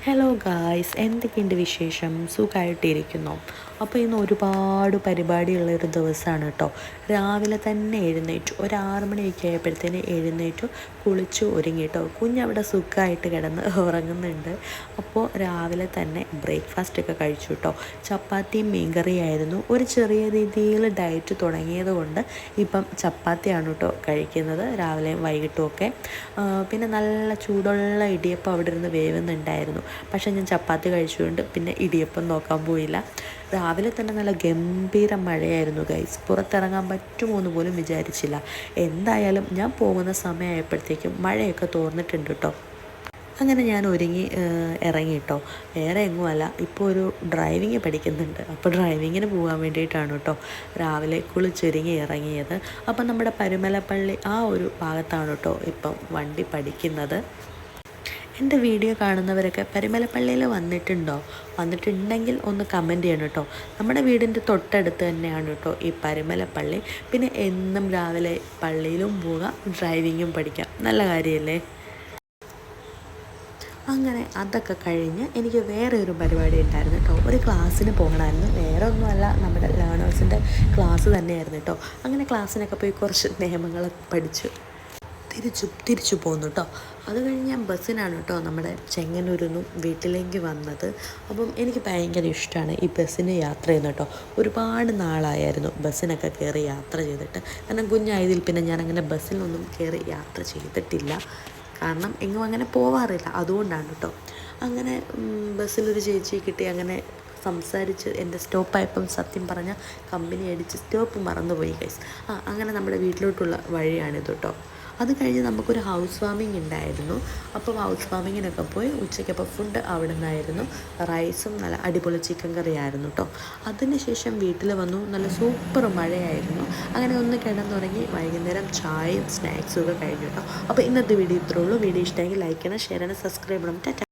Hello guys, എന്തൊക്കെയുണ്ട് വിശേഷം? സുഖമായിട്ടിരിക്കുന്നു. അപ്പോൾ ഇന്ന് ഒരുപാട് പരിപാടിയുള്ളൊരു ദിവസമാണ് കേട്ടോ. രാവിലെ തന്നെ എഴുന്നേറ്റു, ഒരു 6 മണിയൊക്കെ ആയപ്പോഴത്തേന് എഴുന്നേറ്റു, കുളിച്ചു ഒരുങ്ങി കേട്ടോ. കുഞ്ഞവിടെ സുഖമായിട്ട് കിടന്ന് ഉറങ്ങുന്നുണ്ട്. അപ്പോൾ രാവിലെ തന്നെ ബ്രേക്ക്ഫാസ്റ്റൊക്കെ കഴിച്ചു കേട്ടോ. ചപ്പാത്തിയും മീൻകറിയായിരുന്നു. ഒരു ചെറിയ രീതിയിൽ ഡയറ്റ് തുടങ്ങിയത് കൊണ്ട് ഇപ്പം ചപ്പാത്തിയാണ് കേട്ടോ കഴിക്കുന്നത്, രാവിലെയും വൈകിട്ടും ഒക്കെ. പിന്നെ നല്ല ചൂടുള്ള ഇടിയപ്പം അവിടെ ഇരുന്ന് വേവുന്നുണ്ടായിരുന്നു. പക്ഷേ ഞാൻ ചപ്പാത്തി കഴിച്ചുകൊണ്ട് പിന്നെ ഇടിയപ്പം നോക്കാൻ പോയില്ല. രാവിലെ തന്നെ നല്ല ഗംഭീര മഴയായിരുന്നു ഗൈസ്. പുറത്തിറങ്ങാൻ പറ്റുമോ എന്ന് പോലും വിചാരിച്ചില്ല. എന്തായാലും ഞാൻ പോകുന്ന സമയമായപ്പോഴത്തേക്കും മഴയൊക്കെ തോർന്നിട്ടുണ്ട് കേട്ടോ. അങ്ങനെ ഞാൻ ഒരുങ്ങി ഇറങ്ങി കേട്ടോ. വേറെ എങ്ങുമല്ല, ഇപ്പോൾ ഒരു ഡ്രൈവിങ് പഠിക്കുന്നുണ്ട്. അപ്പോൾ ഡ്രൈവിങ്ങിന് പോകാൻ വേണ്ടിയിട്ടാണ് കേട്ടോ രാവിലെ കുളിച്ചൊരുങ്ങി ഇറങ്ങിയത്. അപ്പം നമ്മുടെ പരുമലപ്പള്ളി ആ ഒരു ഭാഗത്താണ് കേട്ടോ ഇപ്പം വണ്ടി പഠിക്കുന്നത്. എൻ്റെ വീഡിയോ കാണുന്നവരൊക്കെ പരുമലപ്പള്ളിയിൽ വന്നിട്ടുണ്ടെങ്കിൽ ഒന്ന് കമൻറ്റ് ചെയ്യണം കേട്ടോ. നമ്മുടെ വീടിൻ്റെ തൊട്ടടുത്ത് തന്നെയാണ് കേട്ടോ ഈ പരുമലപ്പള്ളി. പിന്നെ എന്നും രാവിലെ പള്ളിയിലും പോകാം, ഡ്രൈവിങ്ങും പഠിക്കാം. നല്ല കാര്യമല്ലേ? അങ്ങനെ അതൊക്കെ കഴിഞ്ഞ് എനിക്ക് വേറെ ഒരു പരിപാടി ഉണ്ടായിരുന്നു കേട്ടോ. ഒരു ക്ലാസ്സിന് പോകണമായിരുന്നു. വേറെ ഒന്നുമല്ല, നമ്മുടെ ലേണേഴ്സിൻ്റെ ക്ലാസ് തന്നെയായിരുന്നു കേട്ടോ. അങ്ങനെ ക്ലാസ്സിനൊക്കെ പോയി കുറച്ച് നിയമങ്ങളൊക്കെ പഠിച്ചു തിരിച്ചു പോന്നു കേട്ടോ. അത് കഴിഞ്ഞ് ഞാൻ ബസ്സിനാണ് കേട്ടോ നമ്മുടെ ചെങ്ങന്നൂരിൽ നിന്നും വീട്ടിലേക്ക് വന്നത്. അപ്പം എനിക്ക് ഭയങ്കര ഇഷ്ടമാണ് ഈ ബസ്സിന് യാത്ര ചെയ്യുന്നത് കേട്ടോ. ഒരുപാട് നാളായിരുന്നു ബസ്സിനൊക്കെ കയറി യാത്ര ചെയ്തിട്ട്. കാരണം കുഞ്ഞായതിൽ പിന്നെ ഞാനങ്ങനെ ബസ്സിലൊന്നും കയറി യാത്ര ചെയ്തിട്ടില്ല. കാരണം എങ്ങും അങ്ങനെ പോവാറില്ല, അതുകൊണ്ടാണ് കേട്ടോ. അങ്ങനെ ബസ്സിലൊരു ചേച്ചിയെ കിട്ടി. അങ്ങനെ സംസാരിച്ച് എൻ്റെ സ്റ്റോപ്പായപ്പം സത്യം പറഞ്ഞാൽ കമ്പനി അടിച്ച് സ്റ്റോപ്പ് മറന്നുപോയി ഗൈസ്. അങ്ങനെ നമ്മുടെ വീട്ടിലോട്ടുള്ള വഴിയാണിത് കേട്ടോ. അത് കഴിഞ്ഞ് നമുക്കൊരു ഹൗസ് വാമിങ് ഉണ്ടായിരുന്നു. അപ്പോൾ ഹൗസ് വാമിങ്ങിനൊക്കെ പോയി ഉച്ചയ്ക്കപ്പോൾ ഫുഡ് അവിടെ നിന്നായിരുന്നു. റൈസും നല്ല അടിപൊളി ചിക്കൻ കറിയായിരുന്നു കേട്ടോ. അതിന് ശേഷം വീട്ടിൽ വന്നു. നല്ല സൂപ്പർ മഴയായിരുന്നു. അങ്ങനെ ഒന്ന് കിടന്നുറങ്ങി വൈകുന്നേരം ചായയും സ്നാക്സും ഒക്കെ കഴിഞ്ഞു കേട്ടോ. അപ്പോൾ ഇന്നത്തെ വീഡിയോ ഇത്രേ ഉള്ളൂ. വീഡിയോ ഇഷ്ടമെങ്കിൽ ലൈക്ക് ചെയ്യണം, ഷെയർ ചെയ്യണം, സബ്സ്ക്രൈബ് ചെയ്യണം. ടാറ്റ.